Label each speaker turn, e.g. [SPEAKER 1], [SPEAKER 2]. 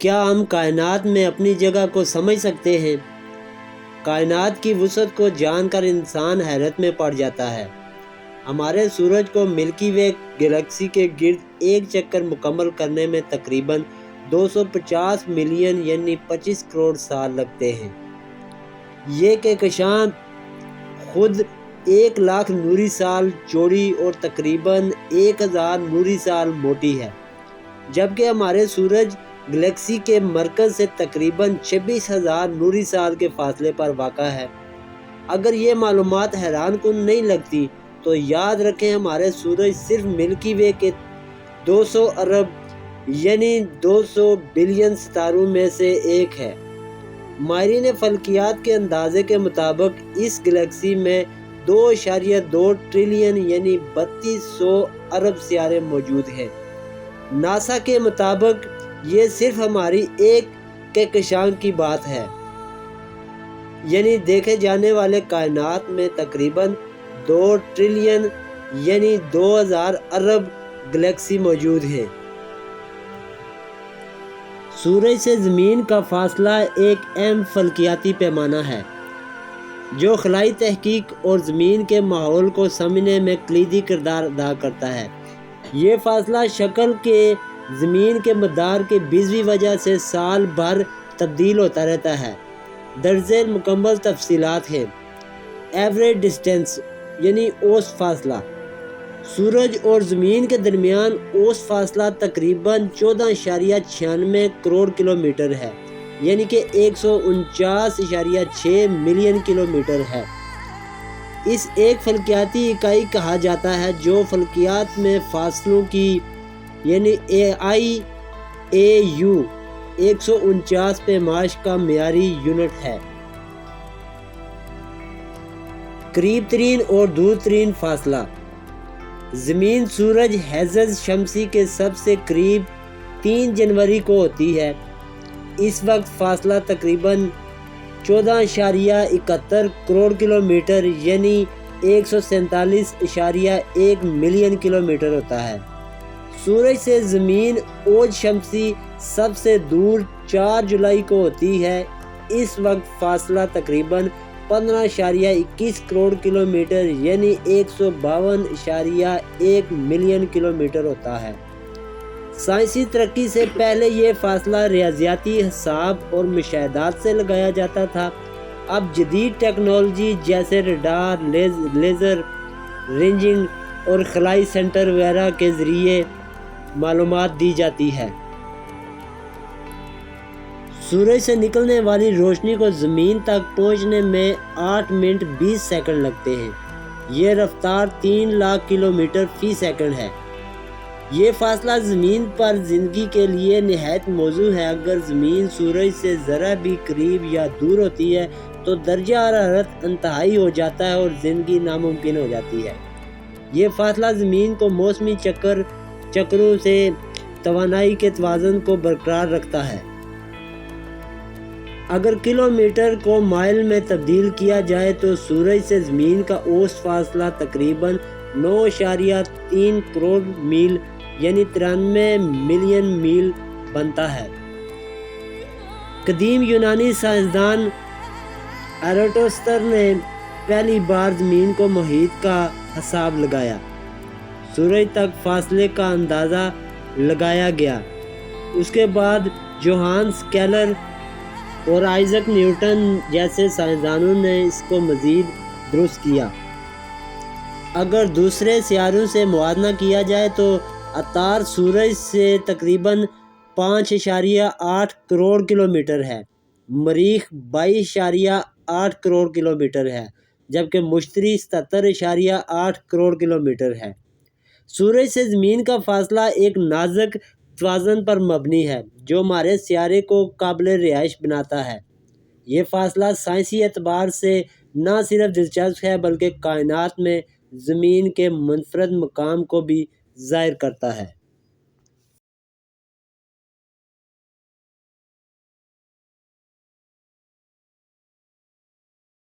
[SPEAKER 1] کیا ہم کائنات میں اپنی جگہ کو سمجھ سکتے ہیں؟ کائنات کی وسعت کو جان کر انسان حیرت میں پڑ جاتا ہے۔ ہمارے سورج کو ملکی وے گلیکسی کے گرد ایک چکر مکمل کرنے میں تقریباً 250 ملین یعنی 25 کروڑ سال لگتے ہیں۔ یہ کہکشاں خود 1 لاکھ نوری سال چوڑی اور تقریباً 1000 نوری سال موٹی ہے، جبکہ ہمارے سورج گلیکسی کے مرکز سے تقریباً 26,000 نوری سال کے فاصلے پر واقع ہے۔ اگر یہ معلومات حیران کن نہیں لگتی تو یاد رکھیں ہمارے سورج صرف ملکی وے کے 200 ارب یعنی 200 بلین ستاروں میں سے ایک ہے۔ ماہرین فلکیات کے اندازے کے مطابق اس گلیکسی میں 2.2 ٹریلین یعنی 3200 ارب سیارے موجود ہیں۔ ناسا کے مطابق یہ صرف ہماری ایک کہکشاں کی بات ہے، یعنی دیکھے جانے والے کائنات میں تقریباً 2 ٹریلین یعنی 2000 ارب گلیکسی موجود ہیں۔ سورج سے زمین کا فاصلہ ایک اہم فلکیاتی پیمانہ ہے جو خلائی تحقیق اور زمین کے ماحول کو سمجھنے میں کلیدی کردار ادا کرتا ہے۔ یہ فاصلہ شکل کے زمین کے مدار کی بیضوی وجہ سے سال بھر تبدیل ہوتا رہتا ہے۔ درج ذیل مکمل تفصیلات ہیں۔ ایوریج ڈسٹینس یعنی اوسط فاصلہ۔ سورج اور زمین کے درمیان اوسط فاصلہ تقریباً 14.96 کروڑ کلومیٹر ہے، یعنی کہ 149.6 ملین کلومیٹر ہے۔ اس ایک فلکیاتی اکائی کہا جاتا ہے جو فلکیات میں فاصلوں کی یعنی IAU 149 پیمائش کا معیاری یونٹ ہے۔ قریب ترین اور دور ترین فاصلہ۔ زمین سورج حیزز شمسی کے سب سے قریب 3 جنوری کو ہوتی ہے۔ اس وقت فاصلہ تقریباً 14.71 کروڑ کلومیٹر یعنی 147.1 ملین کلومیٹر ہوتا ہے۔ سورج سے زمین اوج شمسی سب سے دور 4 جولائی کو ہوتی ہے۔ اس وقت فاصلہ تقریباً 15.21 کروڑ کلومیٹر یعنی 152.1 ملین کلومیٹر ہوتا ہے۔ سائنسی ترقی سے پہلے یہ فاصلہ ریاضیاتی حساب اور مشاہدات سے لگایا جاتا تھا۔ اب جدید ٹیکنالوجی جیسے ریڈار، لیزر رینجنگ اور خلائی سینٹر وغیرہ کے ذریعے معلومات دی جاتی ہے۔ سورج سے نکلنے والی روشنی کو زمین تک پہنچنے میں 8 منٹ 20 سیکنڈ لگتے ہیں۔ یہ رفتار 3 لاکھ کلومیٹر فی سیکنڈ ہے۔ یہ فاصلہ زمین پر زندگی کے لیے نہایت موزوں ہے۔ اگر زمین سورج سے ذرا بھی قریب یا دور ہوتی ہے تو درجہ حرارت انتہائی ہو جاتا ہے اور زندگی ناممکن ہو جاتی ہے۔ یہ فاصلہ زمین کو موسمی چکروں سے توانائی کے توازن کو برقرار رکھتا ہے۔ اگر کلومیٹر کو مائل میں تبدیل کیا جائے تو سورج سے زمین کا اوسط فاصلہ تقریباً 9.3 کروڑ میل یعنی 93 ملین میل بنتا ہے۔ قدیم یونانی سائنسدان ایراسٹوطلس نے پہلی بار زمین کو محیط کا حساب لگایا۔ سورج تک فاصلے کا اندازہ لگایا گیا۔ اس کے بعد جوہانس کیلر اور آئزیک نیوٹن جیسے سائنسدانوں نے اس کو مزید درست کیا۔ اگر دوسرے سیاروں سے موازنہ کیا جائے تو عطارد سورج سے تقریباً 5.8 کروڑ کلومیٹر ہے، مریخ 22.8 کروڑ کلومیٹر ہے، جبکہ مشتری 77.8 کروڑ کلومیٹر ہے۔ سورج سے زمین کا فاصلہ ایک نازک توازن پر مبنی ہے جو ہمارے سیارے کو قابل رہائش بناتا ہے۔ یہ فاصلہ سائنسی اعتبار سے نہ صرف دلچسپ ہے بلکہ کائنات میں زمین کے منفرد مقام کو بھی ظاہر کرتا ہے۔